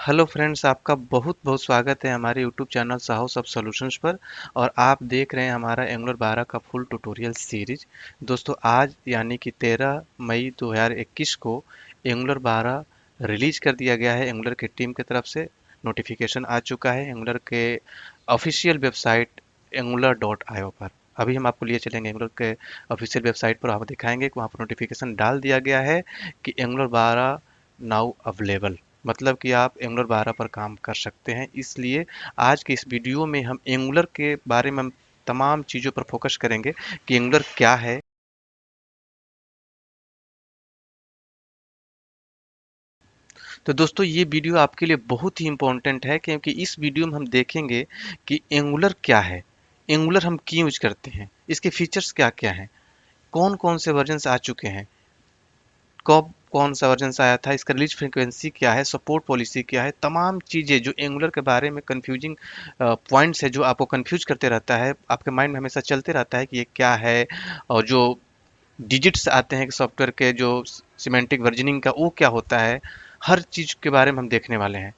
Hello friends, आपका बहुत बहुत स्वागत है हमारे यूट्यूब चैनल साहो सब सॉल्यूशंस पर। और आप देख रहे हैं हमारा एंगुलर 12 का फुल ट्यूटोरियल सीरीज। दोस्तों, आज यानी कि 13 मई 2021 को एंगुलर 12 रिलीज कर दिया गया है। एंगुलर की टीम की तरफ से नोटिफिकेशन आ चुका है एंगुलर के ऑफिशियल वेबसाइट angular.io पर। अभी हम आपको लिए चलेंगे एंगुलर के ऑफिशियल वेबसाइट पर, आपको दिखाएंगे कि वहाँ पर नोटिफिकेशन डाल दिया गया है कि एंगुलर 12 नाउ अवेलेबल, मतलब कि आप एंगुलर 12 पर काम कर सकते हैं। इसलिए आज के इस वीडियो में हम एंगुलर के बारे में हम तमाम चीज़ों पर फोकस करेंगे कि एंगुलर क्या है। तो दोस्तों, ये वीडियो आपके लिए बहुत ही इम्पोर्टेंट है, क्योंकि इस वीडियो में हम देखेंगे कि एंगुलर क्या है, एंगुलर हम क्यों यूज करते हैं, इसके फीचर्स क्या क्या हैं, कौन कौन से वर्जन्स आ चुके हैं, कब कौन सा वर्जन आया था, इसका रिलीज फ्रीक्वेंसी क्या है, सपोर्ट पॉलिसी क्या है, तमाम चीज़ें जो एंगुलर के बारे में कंफ्यूजिंग पॉइंट्स है, जो आपको कंफ्यूज करते रहता है, आपके माइंड में हमेशा चलते रहता है कि ये क्या है। और जो डिजिट्स आते हैं सॉफ्टवेयर के, जो सिमेंटिक वर्जनिंग का, वो क्या होता है, हर चीज़ के बारे में हम देखने वाले हैं।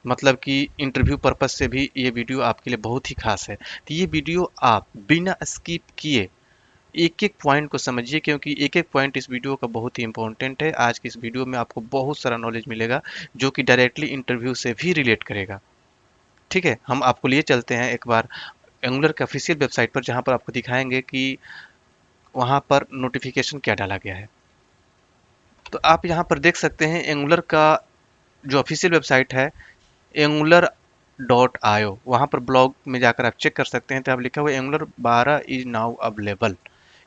मतलब कि इंटरव्यू पर्पज से भी ये वीडियो आपके लिए बहुत ही खास है। तो ये वीडियो आप बिना स्किप किए एक एक पॉइंट को समझिए, क्योंकि एक एक पॉइंट इस वीडियो का बहुत ही इंपॉर्टेंट है। आज की इस वीडियो में आपको बहुत सारा नॉलेज मिलेगा जो कि डायरेक्टली इंटरव्यू से भी रिलेट करेगा। ठीक है, हम आपको लिए चलते हैं एक बार एंगुलर के ऑफिशियल वेबसाइट पर, जहां पर आपको दिखाएंगे कि वहां पर नोटिफिकेशन क्या डाला गया है। तो आप यहां पर देख सकते हैं एंगुलर का जो ऑफिशियल वेबसाइट है, angular.io, वहां पर ब्लॉग में जाकर आप चेक कर सकते हैं। तो आप लिखा हुआ है एंगुलर 12 इज नाउ अवेलेबल।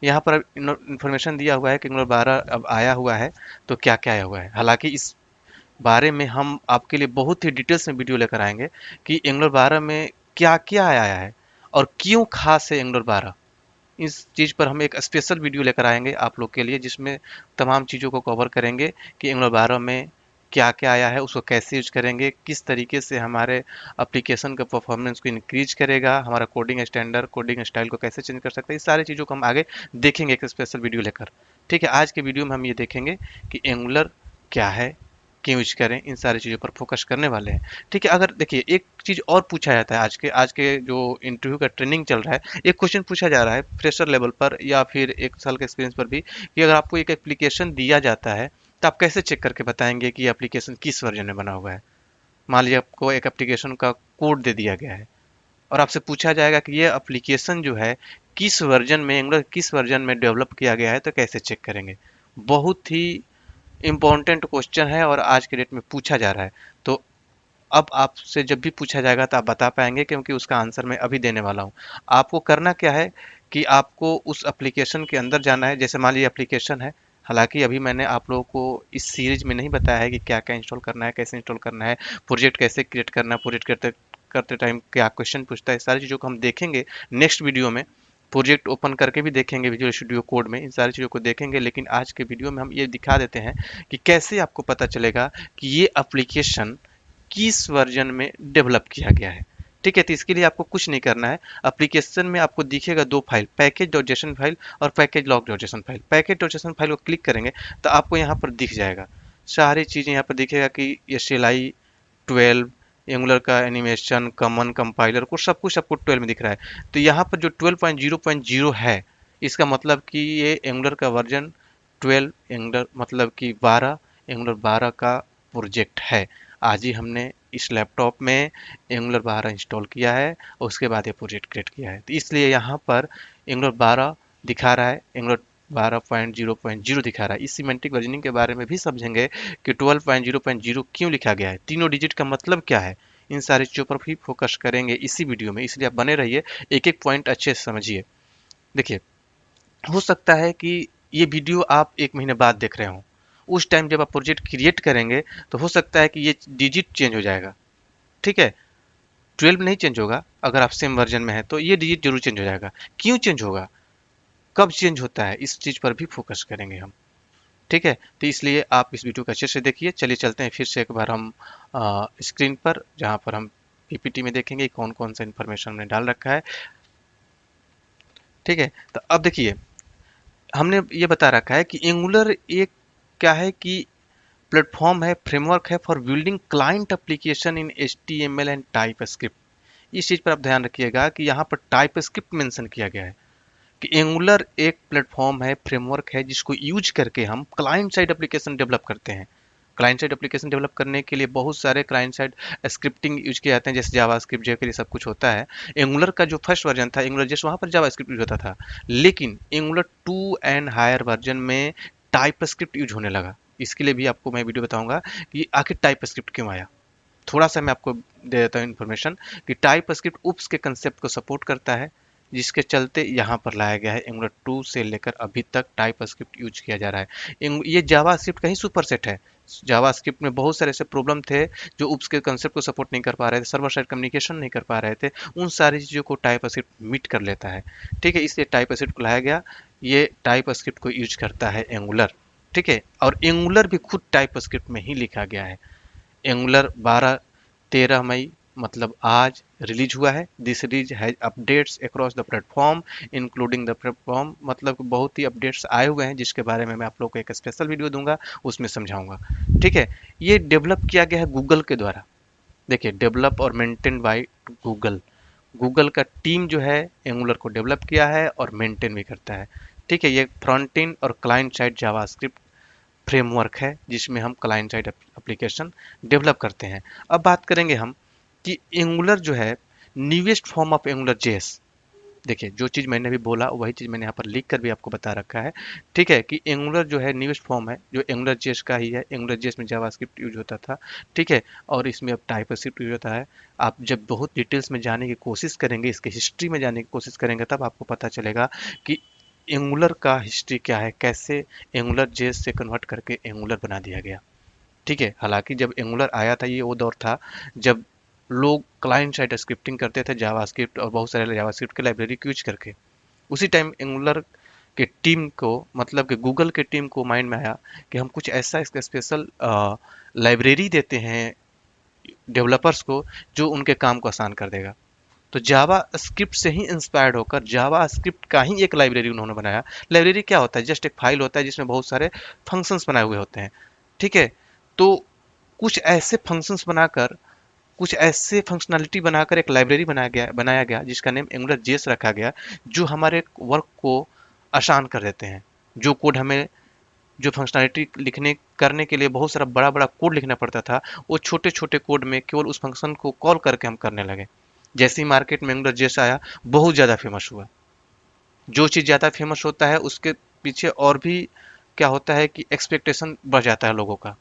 यहाँ पर इन्फॉर्मेशन दिया हुआ है कि एंगुलर 12 अब आया हुआ है। तो क्या क्या आया हुआ है, हालांकि इस बारे में हम आपके लिए बहुत ही डिटेल्स में वीडियो लेकर आएंगे कि एंगुलर 12 में क्या क्या आया है और क्यों खास है एंगुलर 12। इस चीज़ पर हम एक स्पेशल वीडियो लेकर आएंगे आप लोग के लिए, जिसमें तमाम चीज़ों को कवर करेंगे कि एंगुलर 12 में क्या क्या आया है, उसको कैसे यूज करेंगे, किस तरीके से हमारे एप्लीकेशन का परफॉर्मेंस को इंक्रीज करेगा, हमारा कोडिंग स्टैंडर्ड, कोडिंग स्टाइल को कैसे चेंज कर सकते हैं। इस सारी चीज़ों को हम आगे देखेंगे एक स्पेशल वीडियो लेकर। ठीक है, आज के वीडियो में हम ये देखेंगे कि एंगुलर क्या है, क्यों यूज करें, इन सारी चीज़ों पर फोकस करने वाले हैं। ठीक है, अगर देखिए एक चीज़ और पूछा जाता है आज के जो इंटरव्यू का ट्रेनिंग चल रहा है, एक क्वेश्चन पूछा जा रहा है फ्रेशर लेवल पर या फिर 1 साल के एक्सपीरियंस पर भी, कि अगर आपको एक एप्लीकेशन दिया जाता है तो आप कैसे चेक करके बताएंगे कि ये एप्लीकेशन किस वर्जन में बना हुआ है। मान लीजिए आपको एक एप्लीकेशन का कोड दे दिया गया है और आपसे पूछा जाएगा कि ये एप्लीकेशन जो है किस वर्जन में, एंगुलर किस वर्जन में डेवलप किया गया है, तो कैसे चेक करेंगे। बहुत ही इम्पोर्टेंट क्वेश्चन है और आज के डेट में पूछा जा रहा है। तो अब आपसे जब भी पूछा जाएगा तो आप बता पाएंगे, क्योंकि उसका आंसर मैं अभी देने वाला हूँ। आपको करना क्या है कि आपको उस एप्लीकेशन के अंदर जाना है। जैसे मान लीजिए एप्लीकेशन है, हालांकि अभी मैंने आप लोगों को इस सीरीज में नहीं बताया है कि क्या क्या इंस्टॉल करना है, कैसे इंस्टॉल करना है, प्रोजेक्ट कैसे क्रिएट करना है, प्रोजेक्ट करते करते टाइम क्या क्वेश्चन पूछता है, सारी चीज़ों को हम देखेंगे नेक्स्ट वीडियो में। प्रोजेक्ट ओपन करके भी देखेंगे विजुअल स्टूडियो कोड में, इन सारी चीज़ों को देखेंगे। लेकिन आज के वीडियो में हम ये दिखा देते हैं कि कैसे आपको पता चलेगा कि ये एप्लीकेशन किस वर्जन में डेवलप किया गया है। ठीक है, तो इसके लिए आपको कुछ नहीं करना है। एप्लीकेशन में आपको दिखेगा दो file, package dot JSON file और package lock dot JSON file. Package dot JSON file को क्लिक करेंगे तो आपको यहाँ पर दिख जाएगा सारी चीज़ें। यहाँ पर दिखेगा कि SLI 12, एंगुलर का एनिमेशन, कॉमन कंपाइलर को, सब कुछ आपको 12 में दिख रहा है। तो यहाँ पर जो 12.0.0 है, इसका मतलब कि ये एंगुलर का वर्जन 12, एंगुलर मतलब कि 12, एंगुलर 12 का प्रोजेक्ट है। आज ही हमने इस लैपटॉप में एंगुलर 12 इंस्टॉल किया है और उसके बाद ये प्रोजेक्ट क्रिएट किया है। तो इसलिए यहाँ पर एंगुलर 12 दिखा रहा है, एंगुलर 12.0.0 दिखा रहा है। इस सिमेंटिक वर्जनिंग के बारे में भी समझेंगे कि 12.0.0 क्यों लिखा गया है, तीनों डिजिट का मतलब क्या है। इन सारी चीज़ों पर भी फोकस करेंगे इसी वीडियो में, इसलिए आप बने रहिए, एक एक पॉइंट अच्छे से समझिए। देखिए, हो सकता है कि ये वीडियो आप 1 महीने बाद देख रहे हो। उस टाइम जब आप प्रोजेक्ट क्रिएट करेंगे तो हो सकता है कि ये डिजिट चेंज हो जाएगा। ठीक है, 12 नहीं चेंज होगा, अगर आप सेम वर्जन में है तो ये डिजिट जरूर चेंज हो जाएगा। क्यों चेंज होगा, कब चेंज होता है, इस चीज़ पर भी फोकस करेंगे हम। ठीक है, तो इसलिए आप इस वीडियो को अच्छे से देखिए। चलिए चलते हैं फिर से एक बार हम स्क्रीन पर, जहाँ पर हम PPT में देखेंगे कौन कौन सा इन्फॉर्मेशन हमने डाल रखा है। ठीक है, तो अब देखिए, हमने ये बता रखा है कि एंगुलर एक क्या है कि प्लेटफॉर्म है, फ्रेमवर्क है for building client application in HTML and type script. इस चीज़ पर आप ध्यान रखिएगा कि यहाँ पर टाइप स्क्रिप्ट मेंशन किया गया है कि एंगुलर एक प्लेटफॉर्म है, फ्रेमवर्क है, जिसको यूज करके हम क्लाइंट साइड एप्लीकेशन डेवलप करते हैं। क्लाइंट साइड एप्लीकेशन डेवलप करने के लिए बहुत सारे क्लाइंट साइड स्क्रिप्टिंग यूज किए जाते हैं, जैसे जावा स्क्रिप्ट, जेके, सब कुछ होता है। एंगुलर का जो फर्स्ट वर्जन था एंगुलर जस्ट, वहाँ पर जावा स्क्रिप्ट यूज होता था, लेकिन एंगुलर 2 एंड हायर वर्जन में टाइप स्क्रिप्ट यूज होने लगा। इसके लिए भी आपको मैं वीडियो बताऊंगा कि आखिर टाइप स्क्रिप्ट क्यों आया। थोड़ा सा मैं आपको दे देता हूँ इन्फॉर्मेशन कि टाइप स्क्रिप्ट उप्स के कंसेप्ट को सपोर्ट करता है, जिसके चलते यहाँ पर लाया गया है। एंगुलर 2 से लेकर अभी तक टाइप स्क्रिप्ट यूज किया जा रहा है। ये जावा स्क्रिप्ट का ही सुपरसेट है। जावा स्क्रिप्ट में बहुत सारे ऐसे प्रॉब्लम थे जो उप्स के कंसेप्ट को सपोर्ट नहीं कर पा रहे थे, सर्वर साइड कम्युनिकेशन नहीं कर पा रहे थे, उन सारी चीज़ों को टाइप स्क्रिप्ट मीट कर लेता है। ठीक है, इसलिए टाइप स्क्रिप्ट को लाया गया। ये टाइप स्क्रिप्ट को यूज करता है एंगुलर। ठीक है, और एंगुलर भी खुद टाइप स्क्रिप्ट में ही लिखा गया है। एंगुलर 13 मई मतलब आज रिलीज हुआ है। This release has updates across the platform including the platform, मतलब कि बहुत ही अपडेट्स आए हुए हैं, जिसके बारे में मैं आप लोग को एक स्पेशल वीडियो दूंगा, उसमें समझाऊंगा। ठीक है, ये डेवलप किया गया है गूगल के द्वारा। देखिए, डेवलप और मेंटेन बाय गूगल। गूगल का टीम जो है एंगुलर को डेवलप किया है और मेंटेन भी करता है। ठीक है, ये फ्रंट एंड और क्लाइंट साइड जावास्क्रिप्ट फ्रेमवर्क है, जिसमें हम क्लाइंट साइड एप्लीकेशन डेवलप करते हैं। अब बात करेंगे हम कि एंगुलर जो है newest form of angular JS. देखिए, जो चीज़ मैंने अभी बोला वही चीज़ मैंने यहाँ पर लिख कर भी आपको बता रखा है। ठीक है, कि एंगुलर जो है न्यूएस्ट फॉर्म है, जो एंगुलर जेएस का ही है। एंगुलर जेएस में जावास्क्रिप्ट यूज होता था। ठीक है, और इसमें अब टाइप स्क्रिप्ट यूज होता है। आप जब बहुत डिटेल्स में जाने की कोशिश करेंगे, इसकी हिस्ट्री में जाने की कोशिश करेंगे, तब आपको पता चलेगा कि एंगुलर का हिस्ट्री क्या है, कैसे एंगुलर जेएस से कन्वर्ट करके एंगुलर बना दिया गया। ठीक है, हालांकि जब एंगुलर आया था ये वो दौर था जब लोग क्लाइंट साइड स्क्रिप्टिंग करते थे जावास्क्रिप्ट और बहुत सारे जावास्क्रिप्ट के लाइब्रेरी को यूज करके। उसी टाइम एंगुलर के टीम को, मतलब कि गूगल के टीम को माइंड में आया कि हम कुछ ऐसा इसका स्पेशल लाइब्रेरी देते हैं डेवलपर्स को, जो उनके काम को आसान कर देगा। तो जावा स्क्रिप्ट से ही इंस्पायर्ड होकर जावा स्क्रिप्ट का ही एक लाइब्रेरी उन्होंने बनाया। लाइब्रेरी क्या होता है? जस्ट एक फाइल होता है जिसमें बहुत सारे फंक्शंस बनाए हुए होते हैं। ठीक है, तो कुछ ऐसे फंक्शंस बनाकर, कुछ ऐसे फंक्शनैलिटी बनाकर एक लाइब्रेरी बनाया गया जिसका नेम एंगुलर जेएस रखा गया, जो हमारे वर्क को आसान कर देते हैं। जो कोड हमें, जो फंक्शनैलिटी लिखने करने के लिए बहुत सारा बड़ा बड़ा कोड लिखना पड़ता था, वो छोटे छोटे कोड में केवल उस फंक्शन को कॉल करके हम करने लगे। जैसे ही मार्केट में एंगुलर जेएस आया, बहुत ज़्यादा फेमस हुआ। जो चीज़ ज़्यादा फेमस होता है उसके पीछे और भी क्या होता है कि एक्सपेक्टेशन बढ़ जाता है लोगों का।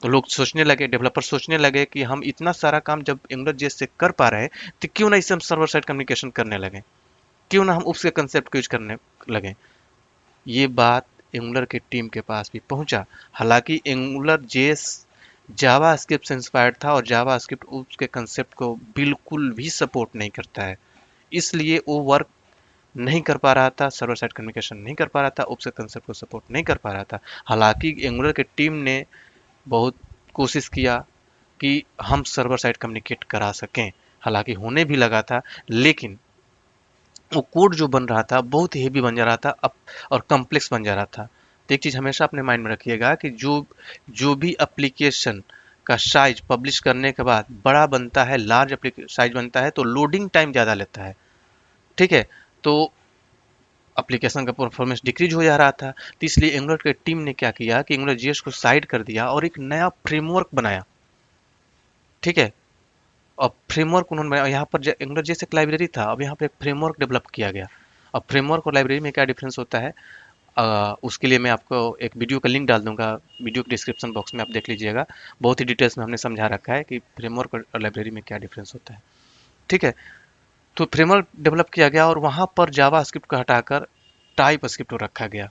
तो लोग सोचने लगे, डेवलपर सोचने लगे कि हम इतना सारा काम जब एंगुलर जेएस से कर पा रहे हैं, तो क्यों ना इससे हम सर्वर साइड कम्युनिकेशन करने लगे, क्यों ना हम उसके कंसेप्ट को यूज करने लगे। ये बात एंगुलर की टीम के पास भी पहुंचा। हालांकि एंगुलर जेएस जावा स्क्रिप्ट से इंस्पायर्ड था और जावा स्क्रिप्ट उसके कंसेप्ट को बिल्कुल भी सपोर्ट नहीं करता है, इसलिए वो वर्क नहीं कर पा रहा था, सर्वर साइड कम्युनिकेशन नहीं कर पा रहा था, उसके कंसेप्ट को सपोर्ट नहीं कर पा रहा था। हालांकि एंगुलर की टीम ने बहुत कोशिश किया कि हम सर्वर साइड कम्युनिकेट करा सकें, हालांकि होने भी लगा था, लेकिन वो कोड जो बन रहा था बहुत ही हेवी बन जा रहा था अब, और कॉम्प्लेक्स बन जा रहा था। तो एक चीज़ हमेशा अपने माइंड में रखिएगा कि जो जो भी एप्लीकेशन का साइज पब्लिश करने के बाद बड़ा बनता है, लार्ज साइज बनता है, तो लोडिंग टाइम ज़्यादा लेता है। ठीक है, तो एप्लीकेशन का परफॉर्मेंस डिक्रीज हो जा रहा था। तो इसलिए एंगुलर की टीम ने क्या किया कि एंगुलर जेएस को साइड कर दिया और एक नया फ्रेमवर्क बनाया। ठीक है, अब फ्रेमवर्क उन्होंने बनाया। यहाँ पर एंगुलर जैसे एक लाइब्रेरी था, अब यहाँ पे एक फ्रेमवर्क डेवलप किया गया। अब फ्रेमवर्क और लाइब्रेरी में क्या डिफरेंस होता है, उसके लिए मैं आपको एक वीडियो का लिंक डाल दूंगा, वीडियो के डिस्क्रिप्शन बॉक्स में आप देख लीजिएगा। बहुत ही डिटेल्स में हमने समझा रखा है कि फ्रेमवर्क और लाइब्रेरी में क्या डिफरेंस होता है। ठीक है, तो फ्रेमवर्क डेवलप किया गया और वहाँ पर जावा स्क्रिप्ट को हटाकर टाइप स्क्रिप्ट को रखा गया।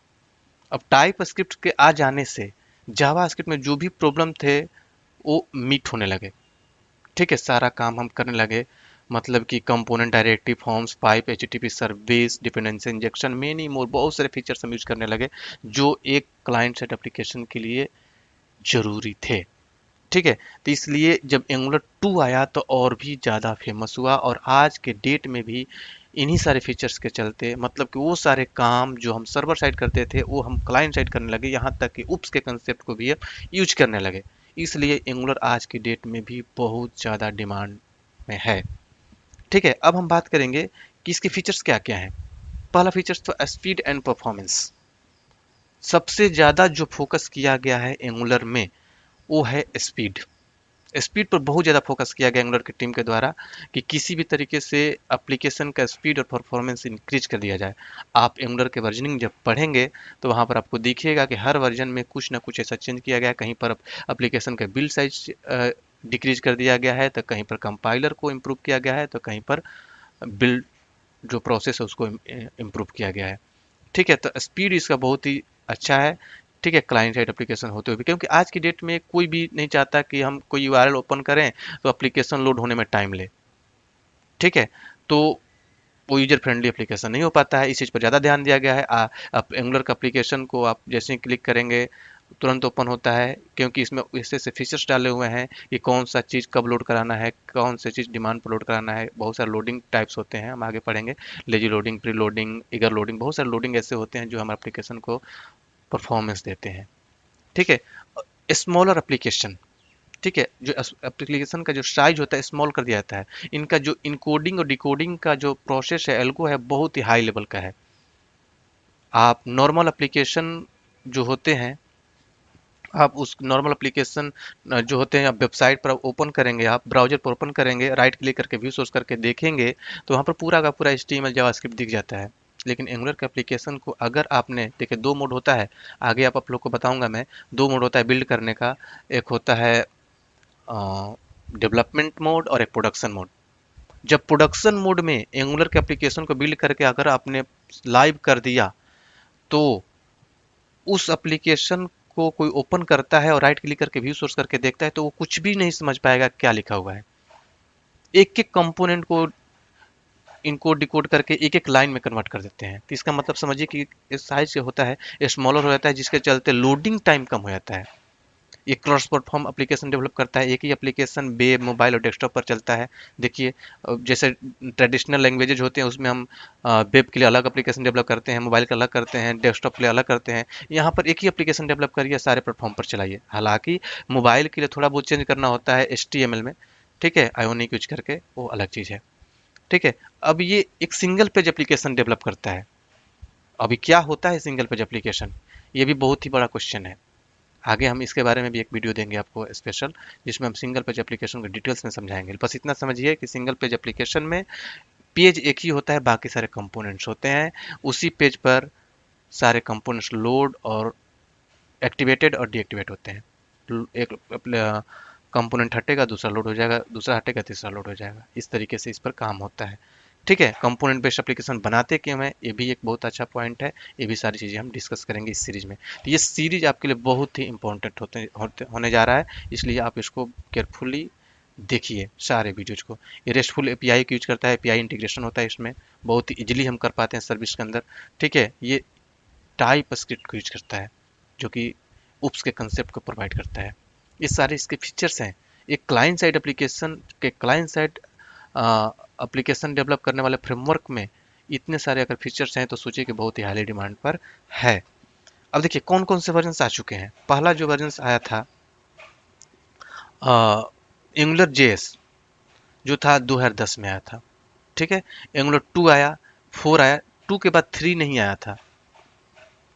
अब टाइप स्क्रिप्ट के आ जाने से जावा स्क्रिप्ट में जो भी प्रॉब्लम थे वो मीट होने लगे। ठीक है, सारा काम हम करने लगे, मतलब कि component directive forms, pipe, HTTP service, dependency injection, many more, बहुत सारे फीचर्स हम यूज करने लगे जो एक क्लाइंट साइड एप्लीकेशन के लिए जरूरी थे। ठीक है, तो इसलिए जब एंगुलर 2 आया तो और भी ज़्यादा फेमस हुआ, और आज के डेट में भी इन्हीं सारे फीचर्स के चलते मतलब कि वो सारे काम जो हम सर्वर साइड करते थे वो हम क्लाइंट साइड करने लगे, यहाँ तक कि उप्स के कंसेप्ट को भी यूज करने लगे। इसलिए एंगुलर आज की डेट में भी बहुत ज़्यादा डिमांड में है। ठीक है, अब हम बात करेंगे कि इसके फीचर्स क्या क्या हैं। पहला फीचर्स तो स्पीड एंड परफॉर्मेंस। सबसे ज़्यादा जो फोकस किया गया है एंगुलर में वो है स्पीड। स्पीड पर बहुत ज़्यादा फोकस किया गया एंगुलर की टीम के द्वारा कि किसी भी तरीके से एप्लीकेशन का स्पीड और परफॉर्मेंस इंक्रीज कर दिया जाए। आप एंगुलर के वर्जनिंग जब पढ़ेंगे तो वहाँ पर आपको दिखिएगा कि हर वर्जन में कुछ ना कुछ ऐसा चेंज किया गया है। कहीं पर एप्लीकेशन का बिल्ड साइज डिक्रीज कर दिया गया है, तो कहीं पर कंपाइलर को इम्प्रूव किया गया है, तो कहीं पर बिल्ड जो प्रोसेस है उसको इम्प्रूव किया गया है। ठीक है, तो स्पीड इसका बहुत ही अच्छा है। ठीक है, क्लाइंट साइड एप्लीकेशन होते हुए भी, क्योंकि आज की डेट में कोई भी नहीं चाहता कि हम कोई यूआरएल ओपन करें तो एप्लीकेशन लोड होने में टाइम ले। ठीक है, तो वो यूजर फ्रेंडली एप्लीकेशन नहीं हो पाता है। इस चीज़ पर ज़्यादा ध्यान दिया गया है। आप एंगुलर का एप्लीकेशन को आप जैसे ही क्लिक करेंगे तुरंत ओपन होता है, क्योंकि इसमें ऐसे ऐसे फीचर्स डाले हुए हैं कि कौन सा चीज़ कब लोड कराना है, कौन सी चीज़ डिमांड पर लोड कराना है। बहुत सारे लोडिंग टाइप्स होते हैं, हम आगे पढ़ेंगे। Lazy loading, pre loading, eager loading, बहुत सारे लोडिंग ऐसे होते हैं जो हमारे एप्लीकेशन को परफॉर्मेंस देते हैं। ठीक है, स्मॉलर एप्लीकेशन। ठीक है, जो एप्लीकेशन का जो साइज होता है स्मॉल कर दिया जाता है। इनका जो इनकोडिंग और डिकोडिंग का जो प्रोसेस है, एल्गो है, बहुत ही हाई लेवल का है। आप नॉर्मल एप्लीकेशन जो होते हैं, आप उस नॉर्मल एप्लीकेशन जो होते हैं आप वेबसाइट पर ओपन करेंगे, आप ब्राउजर पर ओपन करेंगे, राइट क्लिक करके व्यू सोर्स करके देखेंगे तो वहाँ पर पूरा का पूरा HTML जावास्क्रिप्ट दिख जाता है। लेकिन एंगुलर के एप्लीकेशन को अगर आपने देखिए, दो मोड होता है, आगे आप लोग को बताऊंगा मैं। दो मोड होता है बिल्ड करने का। एक होता है डेवलपमेंट मोड और एक प्रोडक्शन मोड। जब प्रोडक्शन मोड में एंगुलर के एप्लीकेशन को बिल्ड करके अगर आपने लाइव कर दिया तो उस एप्लीकेशन को कोई ओपन करता है और राइट क्लिक करके व्यू सोर्स करके देखता है तो वो कुछ भी नहीं समझ पाएगा क्या लिखा हुआ है। एक एक कंपोनेंट को इनकोड डिकोड करके एक एक लाइन में कन्वर्ट कर देते हैं। तो इसका मतलब समझिए कि इस साइज से होता है स्मॉलर हो जाता है, जिसके चलते लोडिंग टाइम कम हो जाता है। ये क्रॉस प्लेटफॉर्म एप्लीकेशन डेवलप करता है, एक ही एप्लीकेशन वेब, मोबाइल और डेस्कटॉप पर चलता है। देखिए, जैसे ट्रेडिशनल लैंग्वेजेज होते हैं उसमें हम वेब के लिए अलग एप्लीकेशन डेवलप करते हैं, मोबाइल का अलग करते हैं, डेस्कटॉप के लिए अलग करते हैं। यहाँ पर एक ही एप्लीकेशन डेवलप करिए, सारे प्लेटफॉर्म पर चलाइए। हालांकि मोबाइल के लिए थोड़ा बहुत चेंज करना होता है HTML में। ठीक है, आयोनिक यूज करके, वो अलग चीज़ है। ठीक है, अब ये एक सिंगल पेज एप्लीकेशन डेवलप करता है। अभी क्या होता है सिंगल पेज एप्लीकेशन, ये भी बहुत ही बड़ा क्वेश्चन है। आगे हम इसके बारे में भी एक वीडियो देंगे आपको स्पेशल, जिसमें हम सिंगल पेज एप्लीकेशन को डिटेल्स में समझाएंगे। बस इतना समझिए कि सिंगल पेज एप्लीकेशन में पेज एक ही होता है, बाकी सारे कंपोनेंट्स होते हैं। उसी पेज पर सारे कंपोनेंट्स लोड और एक्टिवेटेड और डीएक्टिवेट होते हैं। एक कंपोनेंट हटेगा दूसरा लोड हो जाएगा, दूसरा हटेगा तीसरा लोड हो जाएगा। इस तरीके से इस पर काम होता है। ठीक है, कंपोनेंट बेस्ड एप्लीकेशन बनाते क्यों हैं, ये भी एक बहुत अच्छा पॉइंट है। ये भी सारी चीज़ें हम डिस्कस करेंगे इस सीरीज में। तो ये सीरीज आपके लिए बहुत ही इंपॉर्टेंट होने जा रहा है, इसलिए आप इसको केयरफुली देखिए सारे वीडियोज को। ये रेस्टफुल एपीआई को यूज करता है, एपीआई इंटीग्रेशन होता है इसमें, बहुत ही इजीली हम कर पाते हैं सर्विस के अंदर। ठीक है, ये टाइप स्क्रिप्ट को यूज करता है जो कि उप्स के कंसेप्ट को प्रोवाइड करता है। ये सारे इसके फीचर्स हैं। एक क्लाइंट साइड एप्लीकेशन के क्लाइंट साइड एप्लीकेशन डेवलप करने वाले फ्रेमवर्क में इतने सारे अगर फीचर्स हैं तो सोचिए कि बहुत ही हाईली डिमांड पर है। अब देखिए कौन कौन से वर्जन आ चुके हैं। पहला जो वर्जन आया था एंगुलर JS, जो था 2010 में आया था। ठीक है, एंगुलर 2 आया, 4 आया, 2 के बाद 3 नहीं आया था।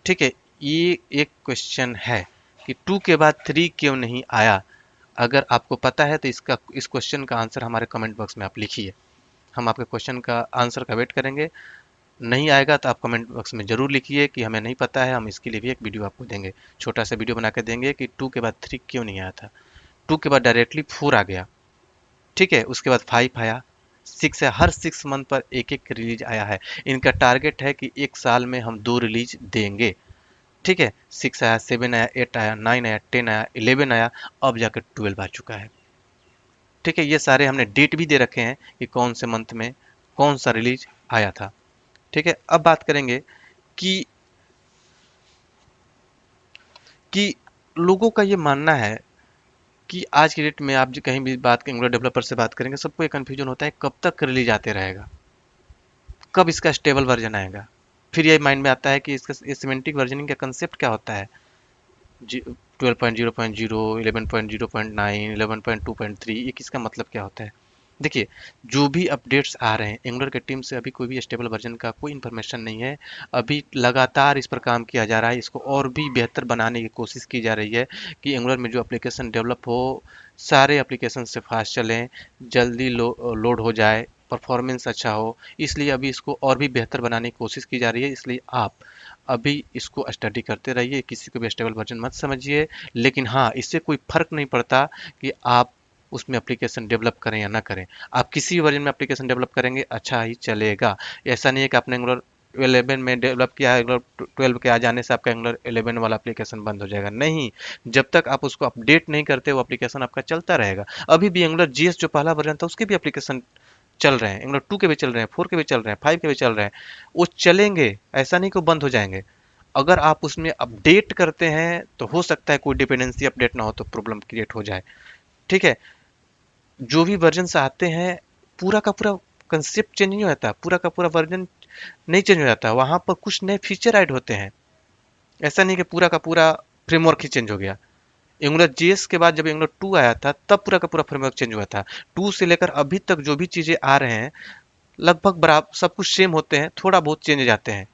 ठीक है, ये एक क्वेश्चन है कि 2 के बाद 3 क्यों नहीं आया। अगर आपको पता है तो इस क्वेश्चन का आंसर हमारे कमेंट बॉक्स में आप लिखिए। हम आपके क्वेश्चन का आंसर का वेट करेंगे। नहीं आएगा तो आप कमेंट बॉक्स में ज़रूर लिखिए कि हमें नहीं पता है, हम इसके लिए भी एक वीडियो आपको देंगे, छोटा सा वीडियो बना के देंगे कि 2 के बाद 3 क्यों नहीं आया था। 2 के बाद डायरेक्टली 4 आ गया। ठीक है, उसके बाद 5 आया, 6 है। हर 6 मंथ पर एक एक रिलीज आया है। इनका टारगेट है कि एक साल में हम 2 रिलीज देंगे। ठीक है, 6 आया, 7 आया, 8 आया, 9 आया, 10 आया, 11 आया, अब जाकर 12 आ चुका है। ठीक है, ये सारे हमने डेट भी दे रखे हैं कि कौन से मंथ में कौन सा रिलीज आया था। ठीक है, अब बात करेंगे कि कि लोगों का ये मानना है कि आज की डेट में आप जो कहीं भी बात एंगुलर डेवलपर से बात करेंगे, सबको ये कन्फ्यूजन होता है कब तक रिलीज आते रहेगा। कब इसका स्टेबल वर्जन आएगा। फिर ये माइंड में आता है कि इसका ये सिमेंटिक वर्जनिंग का कंसेप्ट क्या होता है। 12.0.0, 11.0.9, 11.2.3, ये किसका मतलब क्या होता है। देखिए, जो भी अपडेट्स आ रहे हैं एंगुलर के टीम से, अभी कोई भी स्टेबल वर्जन का कोई इन्फॉर्मेशन नहीं है। अभी लगातार इस पर काम किया जा रहा है, इसको और भी बेहतर बनाने की कोशिश की जा रही है कि एंगुलर में जो एप्लीकेशन डेवलप हो, सारे एप्लीकेशन से फास्ट चलें, जल्दी लोड हो जाए, परफॉर्मेंस अच्छा हो। इसलिए अभी इसको और भी बेहतर बनाने की कोशिश की जा रही है। इसलिए आप अभी इसको स्टडी करते रहिए, किसी को भी स्टेबल वर्जन मत समझिए। लेकिन हाँ, इससे कोई फर्क नहीं पड़ता कि आप उसमें एप्लीकेशन डेवलप करें या ना करें। आप किसी वर्जन में एप्लीकेशन डेवलप करेंगे, अच्छा ही चलेगा। ऐसा नहीं है कि आपने एंगुलर 11 में डेवलप किया है, एंगुलर 12 के आ जाने से आपका एंगुलर 11 वाला एप्लीकेशन बंद हो जाएगा, नहीं। जब तक आप उसको अपडेट नहीं करते, वो एप्लीकेशन आपका चलता रहेगा। अभी भी एंगुलर जीएस जो पहला वर्जन था, उसके भी एप्लीकेशन चल रहे हैं, एंगुलर 2 के भी चल रहे हैं, 4 के भी चल रहे हैं, 5 के भी चल रहे हैं। वो चलेंगे, ऐसा नहीं कि वो बंद हो जाएंगे। अगर आप उसमें अपडेट करते हैं तो हो सकता है कोई डिपेंडेंसी अपडेट ना हो तो प्रॉब्लम क्रिएट हो जाए। ठीक है। जो भी वर्जन आते हैं, पूरा का पूरा कंसेप्ट चेंज नहीं होता, पूरा का पूरा वर्जन नहीं चेंज हो जाता, वहां पर कुछ नए फीचर ऐड होते हैं। ऐसा नहीं कि पूरा का पूरा फ्रेमवर्क ही चेंज हो गया। एंगुलर जेएस के बाद जब एंगुलर 2 आया था, तब पूरा का पूरा फ्रेमवर्क चेंज हुआ था। 2 से लेकर अभी तक जो भी चीजें आ रहे हैं, लगभग बराबर सब कुछ सेम होते हैं, थोड़ा बहुत चेंज जाते हैं।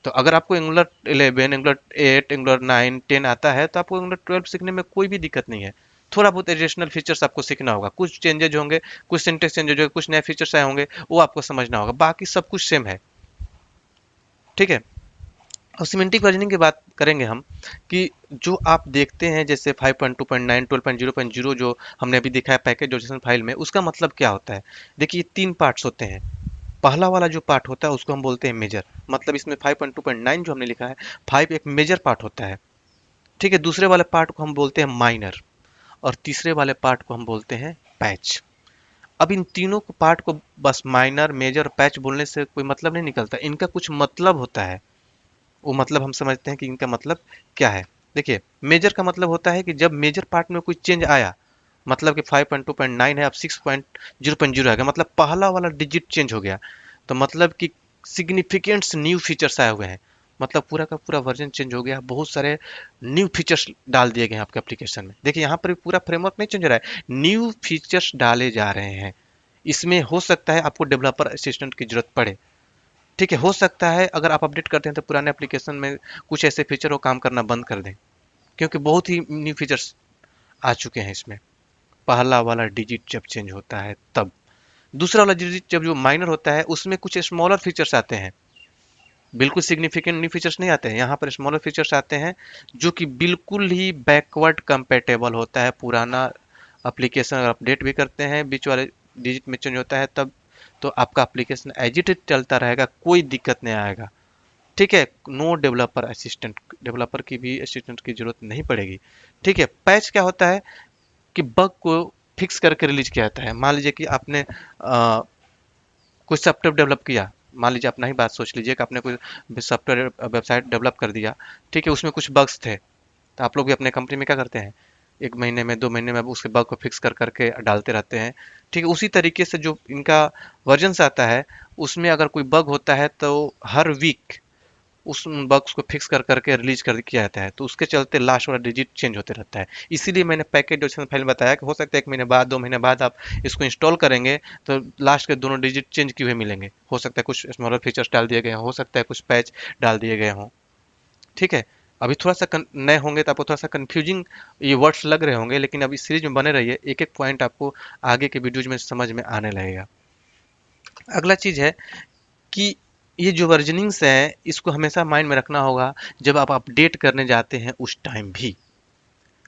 तो अगर आपको एंगुलर 11, एंगुलर 8, एंगुलर 9, 10 आता है, तो आपको एंगुलर 12 सीखने में कोई भी दिक्कत नहीं है। थोड़ा बहुत एडिशनल फीचर्स आपको सीखना होगा, कुछ चेंजेज होंगे, कुछ सिंटेक्स चेंजेज होंगे, कुछ नए फीचर्स आए होंगे, वो आपको समझना होगा, बाकी सब कुछ सेम है। ठीक है। अब सिमेंटिक वर्जनिंग की बात करेंगे हम, कि जो आप देखते हैं जैसे 5.2.9, 12.0.0 जो हमने अभी देखा है पैकेज जोसेसन फाइल में, उसका मतलब क्या होता है। देखिए, तीन पार्ट्स होते हैं। पहला वाला जो पार्ट होता है उसको हम बोलते हैं मेजर, मतलब इसमें 5.2.9 जो हमने लिखा है, 5 एक मेजर पार्ट होता है। ठीक है। दूसरे वाले पार्ट को हम बोलते हैं माइनर, और तीसरे वाले पार्ट को हम बोलते हैं पैच। अब इन तीनों को पार्ट को बस माइनर, मेजर, पैच बोलने से कोई मतलब नहीं निकलता, इनका कुछ मतलब होता है। वो मतलब हम समझते हैं कि इनका मतलब क्या है। देखिए, मेजर का मतलब होता है कि जब मेजर पार्ट में कोई चेंज आया, मतलब कि 5.2.9 है, अब 6.0.0 आ गया, मतलब पहला वाला डिजिट चेंज हो गया, तो मतलब कि सिग्निफिकेंट्स न्यू फीचर्स आए हुए हैं, मतलब पूरा का पूरा वर्जन चेंज हो गया, बहुत सारे न्यू फीचर्स डाल दिए गए हैं आपके एप्लीकेशन में। देखिए, यहाँ पर भी पूरा फ्रेमवर्क नहीं चेंज हो रहा है, न्यू फीचर्स डाले जा रहे हैं। इसमें हो सकता है आपको डेवलपर असिस्टेंट की जरूरत पड़े। ठीक है। हो सकता है अगर आप अपडेट करते हैं तो पुराने एप्लीकेशन में कुछ ऐसे फीचर वो काम करना बंद कर दें, क्योंकि बहुत ही न्यू फीचर्स आ चुके हैं इसमें। पहला वाला डिजिट जब चेंज होता है तब। दूसरा वाला डिजिट जब जो माइनर होता है, उसमें कुछ स्मॉलर फीचर्स आते हैं, बिल्कुल सिग्निफिकेंट न्यू फीचर्स नहीं आते हैं, यहाँ पर स्मॉलर फीचर्स आते हैं जो कि बिल्कुल ही बैकवर्ड कंपेटेबल होता है। पुराना एप्लीकेशन अगर अपडेट भी करते हैं, बीच वाले डिजिट में चेंज होता है तब, तो आपका एप्लीकेशन एज इट इज चलता रहेगा, कोई दिक्कत नहीं आएगा। ठीक है। नो डेवलपर असिस्टेंट, डेवलपर की भी असिस्टेंट की जरूरत नहीं पड़ेगी। ठीक है। पैच क्या होता है कि बग को फिक्स करके रिलीज किया जाता है। मान लीजिए कि आपने कोई सॉफ्टवेयर डेवलप किया, मान लीजिए अपना ही बात सोच लीजिए कि आपने कोई सॉफ्टवेयर वेबसाइट डेवलप कर दिया। ठीक है। उसमें कुछ बग्स थे, तो आप लोग भी अपने कंपनी में क्या करते हैं, 1 महीने में 2 महीने में उसके बग को फिक्स कर करके डालते रहते हैं। ठीक है। उसी तरीके से जो इनका वर्जन आता है, उसमें अगर कोई बग होता है तो हर वीक उस बग्स को फिक्स कर करके रिलीज कर किया जाता है, तो उसके चलते लास्ट वाला डिजिट चेंज होते रहता है। इसीलिए मैंने पैकेज डॉक्यूमेंट फाइल बताया कि हो सकता है 1 महीने बाद, 2 महीने बाद आप इसको इंस्टॉल करेंगे तो लास्ट के दोनों डिजिट चेंज किए हुए मिलेंगे। हो सकता है कुछ स्मॉलर फीचर्स डाल दिए गए हों, हो सकता है कुछ पैच डाल दिए गए हों। ठीक है। अभी थोड़ा सा नए होंगे तो आपको थोड़ा सा कंफ्यूजिंग ये वर्ड्स लग रहे होंगे, लेकिन अभी सीरीज में बने रहिए, एक एक पॉइंट आपको आगे के वीडियोज में समझ में आने लगेगा। अगला चीज है कि ये जो वर्जनिंग्स है, इसको हमेशा माइंड में रखना होगा जब आप अपडेट करने जाते हैं उस टाइम भी।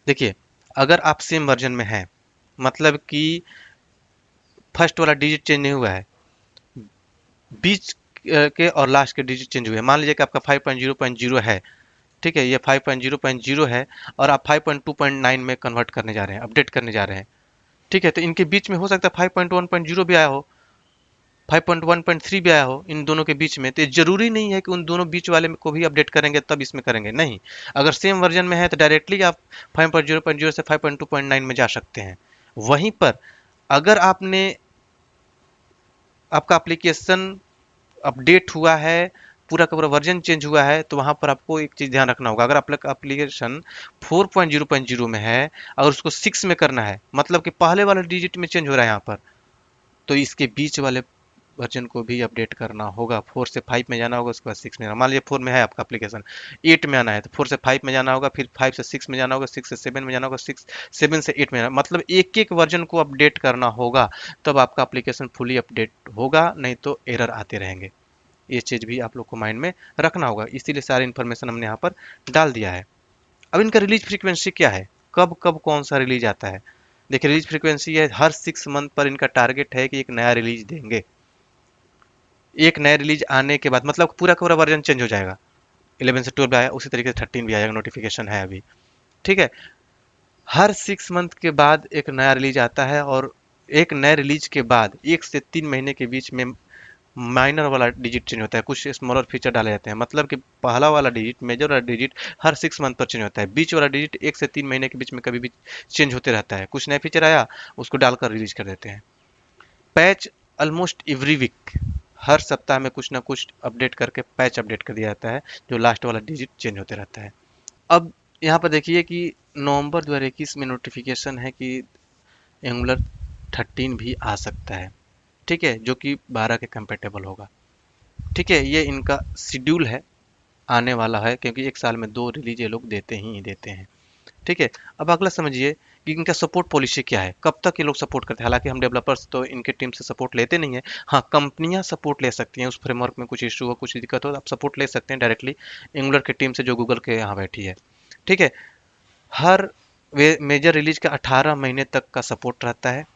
देखिए, अगर आप सेम वर्जन में हैं, मतलब कि फर्स्ट वाला डिजिट चेंज नहीं हुआ है, बीच के और लास्ट के डिजिट चेंज हुए हैं। मान लीजिए कि आपका 5.0.0 है। ठीक है। ये 5.0.0 है और आप 5.2.9 में कन्वर्ट करने जा रहे हैं, अपडेट करने जा रहे हैं। ठीक है। तो इनके बीच में हो सकता है 5.1.0 भी आया हो, 5.1.3 भी आया हो, इन दोनों के बीच में। तो ये जरूरी नहीं है कि उन दोनों बीच वाले को भी अपडेट करेंगे तब इसमें करेंगे, नहीं। अगर सेम वर्जन में है तो डायरेक्टली आप 5.0.0 से 5.2.9 में जा सकते हैं। वहीं पर अगर आपने आपका एप्लीकेशन अपडेट हुआ है, पूरा का पूरा वर्जन चेंज हुआ है, तो वहां पर आपको एक चीज ध्यान रखना होगा। अगर आपका एप्लीकेशन 4.0.0 में है, अगर उसको 6 में करना है, मतलब कि पहले वाले डिजिट में चेंज हो रहा है यहाँ पर, तो इसके बीच वाले वर्जन को भी अपडेट करना होगा। 4 से 5 में जाना होगा, उसके बाद 6 में जाना। मान लीजिए 4 में है आपका एप्लीकेशन, 8 में आना है, तो 4 से 5 में जाना होगा, फिर 5 से 6 में जाना होगा, 6 से 7 में जाना होगा, 6 7 से 8 में जाना, मतलब एक एक वर्जन को अपडेट करना होगा, तब आपका एप्लीकेशन फुली अपडेट होगा, नहीं तो एरर आते रहेंगे। ये चीज़ भी आप लोग को माइंड में रखना होगा, इसीलिए सारी इन्फॉर्मेशन हमने यहाँ पर डाल दिया है। अब इनका रिलीज फ्रीक्वेंसी क्या है, कब कब कौन सा रिलीज आता है। देखिए रिलीज फ्रीक्वेंसी है, हर 6 मंथ पर इनका टारगेट है कि एक नया रिलीज देंगे। एक नया रिलीज आने के बाद मतलब पूरा का पूरा वर्जन चेंज हो जाएगा। 11 से 12 आया, उसी तरीके से 13 भी आएगा, नोटिफिकेशन है अभी। ठीक है, हर 6 मंथ के बाद एक नया रिलीज आता है, और एक नए रिलीज के बाद 1 से 3 महीने के बीच में माइनर वाला डिजिट चेंज होता है, कुछ स्मॉलर फीचर डाले जाते हैं। मतलब कि पहला वाला डिजिट, मेजर वाला डिजिट हर 6 मंथ पर चेंज होता है, बीच वाला डिजिट 1 से 3 महीने के बीच में कभी भी चेंज होते रहता है। कुछ नया फीचर आया, उसको डालकर रिलीज कर देते हैं। पैच ऑलमोस्ट एवरी वीक, हर सप्ताह में कुछ ना कुछ अपडेट करके पैच अपडेट कर दिया जाता है, जो लास्ट वाला डिजिट चेंज होते रहता है। अब यहाँ पर देखिए कि नवंबर 2021 में नोटिफिकेशन है कि एंगुलर 13 भी आ सकता है। ठीक है, जो कि 12 के कंपेटेबल होगा। ठीक है, ये इनका शेड्यूल है, आने वाला है, क्योंकि एक साल में 2 रिलीज ये लोग देते ही देते हैं। ठीक है, अब अगला समझिए कि इनका सपोर्ट पॉलिसी क्या है, कब तक ये लोग सपोर्ट करते हैं। हालांकि हम डेवलपर्स तो इनके टीम से सपोर्ट लेते नहीं है। हाँ, कंपनियां सपोर्ट ले सकती हैं, उस फ्रेमवर्क में कुछ इशू हो, कुछ दिक्कत हो, आप सपोर्ट ले सकते हैं डायरेक्टली एंगुलर की टीम से, जो गूगल के यहाँ बैठी है। ठीक है, हर मेजर रिलीज का 18 महीने तक का सपोर्ट रहता है।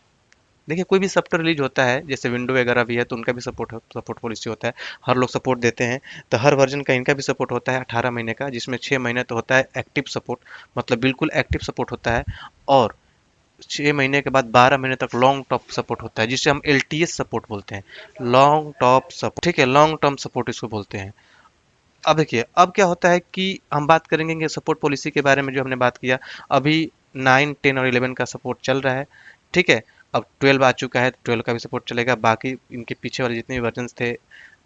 देखिए कोई भी सॉफ्टवेयर रिलीज होता है, जैसे विंडो वगैरह भी है, तो उनका भी सपोर्ट पॉलिसी होता है, हर लोग सपोर्ट देते हैं। तो हर वर्जन का इनका भी सपोर्ट होता है 18 महीने का, जिसमें 6 महीने तो होता है एक्टिव सपोर्ट, मतलब बिल्कुल एक्टिव सपोर्ट होता है। और 6 महीने के बाद 12 महीने तक लॉन्ग टॉप सपोर्ट होता है, जिसे हम LTS सपोर्ट बोलते हैं, लॉन्ग टॉप सपोर्ट। ठीक है, लॉन्ग टर्म सपोर्ट इसको बोलते हैं। अब देखिए अब क्या होता है कि हम बात करेंगे कि सपोर्ट पॉलिसी के बारे में, जो हमने बात किया अभी 9 10 और 11 का सपोर्ट चल रहा है। ठीक है, अब 12 आ चुका है, 12 का भी सपोर्ट चलेगा, बाकी इनके पीछे वाले जितने भी वर्जन थे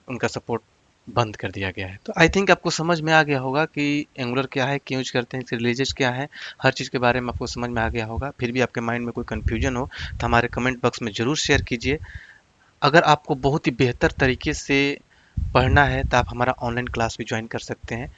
उनका सपोर्ट बंद कर दिया गया है। तो आई थिंक आपको समझ में आ गया होगा कि एंगुलर क्या है, क्यों यूज करते हैं, इसके रिलीजेस क्या है, हर चीज़ के बारे में आपको समझ में आ गया होगा। फिर भी आपके माइंड में कोई कन्फ्यूजन हो तो हमारे कमेंट बॉक्स में ज़रूर शेयर कीजिए। अगर आपको बहुत ही बेहतर तरीके से पढ़ना है तो आप हमारा ऑनलाइन क्लास भी ज्वाइन कर सकते हैं,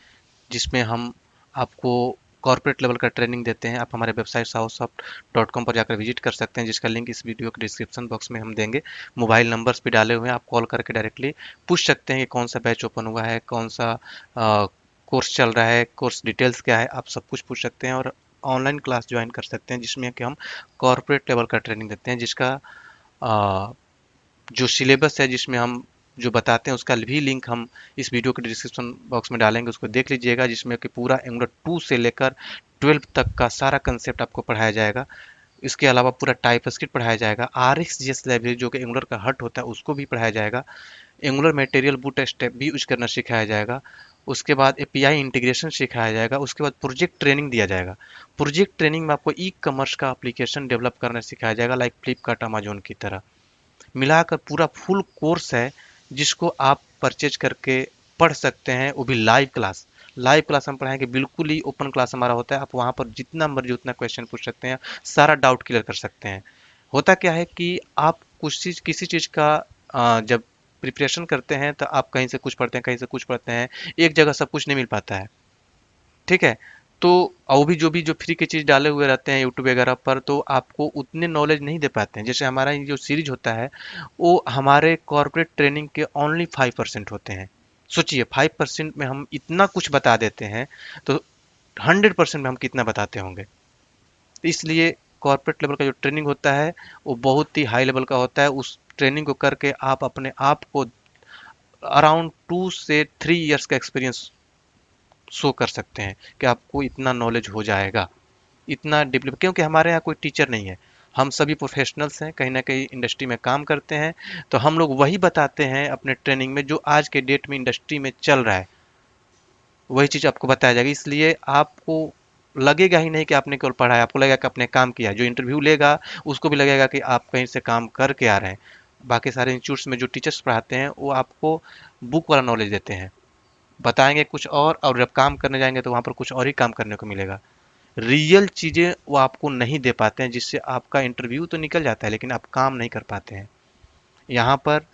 जिसमें हम आपको कॉर्पोरेट लेवल का ट्रेनिंग देते हैं। आप हमारे वेबसाइट sahosoft.com पर जाकर विजिट कर सकते हैं, जिसका लिंक इस वीडियो के डिस्क्रिप्शन बॉक्स में हम देंगे। मोबाइल नंबर्स भी डाले हुए हैं, आप कॉल करके डायरेक्टली पूछ सकते हैं कि कौन सा बैच ओपन हुआ है, कौन सा कोर्स चल रहा है, कोर्स डिटेल्स क्या है, आप सब कुछ पूछ सकते हैं और ऑनलाइन क्लास ज्वाइन कर सकते हैं, जिसमें कि हम कॉर्पोरेट लेवल का ट्रेनिंग देते हैं, जिसका अ, जो सिलेबस है, जिसमें हम जो बताते हैं, उसका भी लिंक हम इस वीडियो के डिस्क्रिप्शन बॉक्स में डालेंगे, उसको देख लीजिएगा, जिसमें कि पूरा एंगुलर 2 से लेकर 12 तक का सारा कंसेप्ट आपको पढ़ाया जाएगा। इसके अलावा पूरा टाइप स्क्रिप्ट पढ़ाया जाएगा, RxJS लाइब्रेरी जो कि एंगुलर का हट होता है उसको भी पढ़ाया जाएगा, एंगुलर मटेरियल बूट स्टेप भी यूज करना सिखाया जाएगा। उसके बाद API इंटीग्रेशन सिखाया जाएगा, उसके बाद प्रोजेक्ट ट्रेनिंग दिया जाएगा। प्रोजेक्ट ट्रेनिंग में आपको ई कॉमर्स का एप्लीकेशन डेवलप करना सिखाया जाएगा, लाइक फ्लिपकार्ट अमेजोन की तरह। मिलाकर पूरा फुल कोर्स है, जिसको आप परचेज करके पढ़ सकते हैं, वो भी लाइव क्लास। लाइव क्लास हम पढ़ाएंगे, बिल्कुल ही ओपन क्लास हमारा होता है, आप वहाँ पर जितना मर्जी उतना क्वेश्चन पूछ सकते हैं, सारा डाउट क्लियर कर सकते हैं। होता क्या है कि आप कुछ चीज़ किसी चीज़ का जब प्रिपरेशन करते हैं तो आप कहीं से कुछ पढ़ते हैं, कहीं से कुछ पढ़ते हैं, एक जगह सब कुछ नहीं मिल पाता है। ठीक है, तो और भी जो फ्री की चीज़ डाले हुए रहते हैं यूट्यूब वगैरह पर, तो आपको उतने नॉलेज नहीं दे पाते हैं। जैसे हमारा ये जो सीरीज होता है, वो हमारे कॉर्पोरेट ट्रेनिंग के ओनली 5% होते हैं। सोचिए 5% में हम इतना कुछ बता देते हैं, तो 100% में हम कितना बताते होंगे। तो इसलिए कॉर्पोरेट लेवल का जो ट्रेनिंग होता है वो बहुत ही हाई लेवल का होता है। उस ट्रेनिंग को करके आप अपने आप को अराउंड 2 से 3 इयर्स का एक्सपीरियंस शो कर सकते हैं कि आपको इतना नॉलेज हो जाएगा, इतना डीपली, क्योंकि हमारे यहाँ कोई टीचर नहीं है। हम सभी प्रोफेशनल्स हैं, कहीं ना कहीं इंडस्ट्री में काम करते हैं, तो हम लोग वही बताते हैं अपने ट्रेनिंग में जो आज के डेट में इंडस्ट्री में चल रहा है, वही चीज़ आपको बताया जाएगा। इसलिए आपको लगेगा ही नहीं कि आपने केवल पढ़ा है, आपको लगेगा कि आपने काम किया है। जो इंटरव्यू लेगा उसको भी लगेगा कि आप कहीं से काम करके आ रहे हैं। बाकी सारे इंस्टीट्यूट्स में जो टीचर्स पढ़ाते हैं वो आपको बुक वाला नॉलेज देते हैं, बताएंगे कुछ और जब काम करने जाएंगे तो वहाँ पर कुछ और ही काम करने को मिलेगा। रियल चीज़ें वो आपको नहीं दे पाते हैं, जिससे आपका इंटरव्यू तो निकल जाता है लेकिन आप काम नहीं कर पाते हैं। यहाँ पर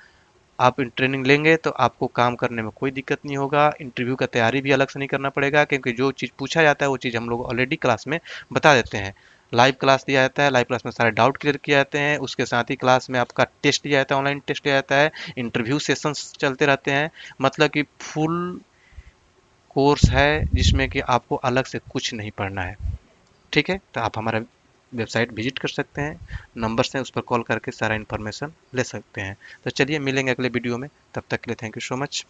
आप ट्रेनिंग लेंगे तो आपको काम करने में कोई दिक्कत नहीं होगा, इंटरव्यू का तैयारी भी अलग से नहीं करना पड़ेगा, क्योंकि जो चीज़ पूछा जाता है वो चीज़ हम लोग ऑलरेडी क्लास में बता देते हैं। लाइव क्लास दिया जाता है, लाइव क्लास में सारे डाउट क्लियर किए जाते हैं, उसके साथ ही क्लास में आपका टेस्ट दिया जाता है, ऑनलाइन टेस्ट दिया जाता है, इंटरव्यू सेशंस चलते रहते हैं। मतलब कि फुल कोर्स है जिसमें कि आपको अलग से कुछ नहीं पढ़ना है। ठीक है, तो आप हमारा वेबसाइट विजिट कर सकते हैं, नंबर्स हैं उस पर कॉल करके सारा इन्फॉर्मेशन ले सकते हैं। तो चलिए मिलेंगे अगले वीडियो में, तब तक के लिए थैंक यू सो मच।